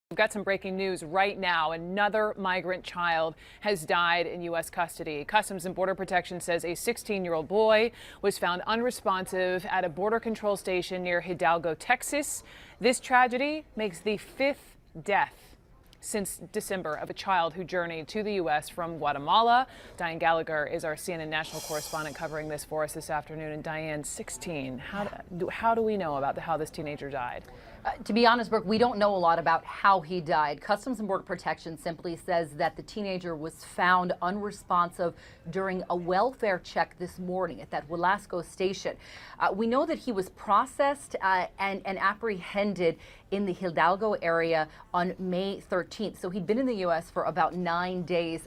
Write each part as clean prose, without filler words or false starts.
We've got some breaking news right now. Another migrant child has died in U.S. custody. Customs and Border Protection says a 16-year-old boy was found unresponsive at a border control station near Hidalgo, Texas. This tragedy makes the fifth death since December of a child who journeyed to the U.S. from Guatemala. Diane Gallagher is our CNN national correspondent covering this for us this afternoon. And Diane, 16. How do we know about how this teenager died? To be honest, Brooke, we don't know a lot about how he died. Customs and Border Protection simply says that the teenager was found unresponsive during a welfare check this morning at that Velasco station. We know that he was processed and apprehended in the Hidalgo area on May 13th. So he'd been in the U.S. for about 9 days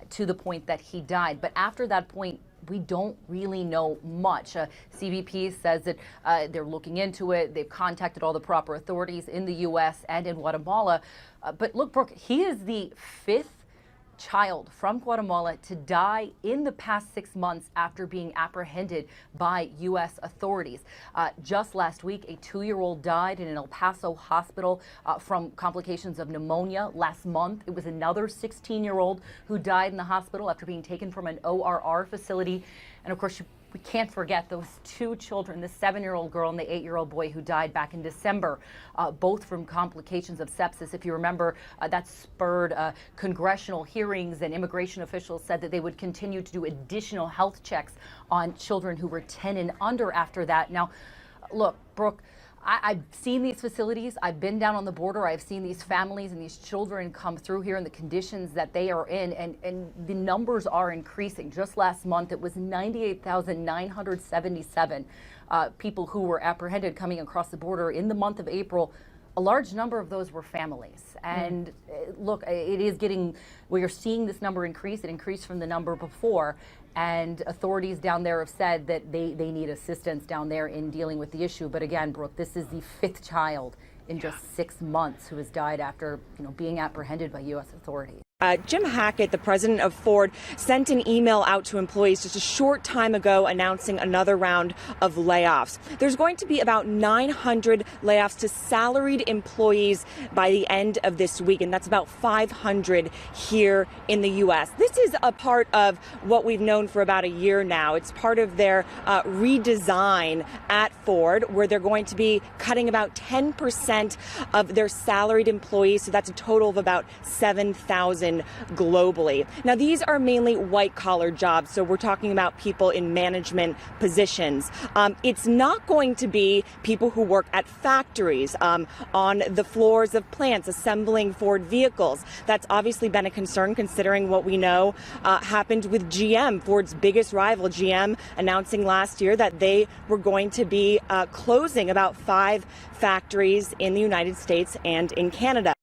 to the point that he died. But after that point, we don't really know much. CBP says that they're looking into it. They've contacted all the proper authorities in the U.S. and in Guatemala. But look, Brooke, he is the fifth child from Guatemala to die in the past 6 months after being apprehended by U.S. authorities. Just last week, a 2-year-old died in an El Paso hospital from complications of pneumonia. Last month, it was another 16-year-old who died in the hospital after being taken from an ORR facility. And of course, we can't forget those two children, the 7-year-old girl and the 8-year-old boy who died back in December, both from complications of sepsis. If you remember, that spurred congressional hearings, and immigration officials said that they would continue to do additional health checks on children who were 10 and under after that. Now, look, Brooke, I've seen these facilities. I've been down on the border. I've seen these families and these children come through here and the conditions that they are in, and the numbers are increasing. Just last month, it was 98,977 people who were apprehended coming across the border in the month of April. A large number of those were families. And look, it is we are seeing this number increase. It increased from the number before. And authorities down there have said that they need assistance down there in dealing with the issue. But again, Brooke, this is the fifth child in just 6 months who has died after being apprehended by U.S. authorities. Jim Hackett, the president of Ford, sent an email out to employees just a short time ago announcing another round of layoffs. There's going to be about 900 layoffs to salaried employees by the end of this week, and that's about 500 here in the U.S. This is a part of what we've known for about a year now. It's part of their redesign at Ford, where they're going to be cutting about 10% of their salaried employees, so that's a total of about 7,000 globally. Now, these are mainly white-collar jobs, so we're talking about people in management positions. It's not going to be people who work at factories, on the floors of plants, assembling Ford vehicles. That's obviously been a concern considering what we know happened with GM, Ford's biggest rival. GM announcing last year that they were going to be closing about 5 factories in the United States and in Canada.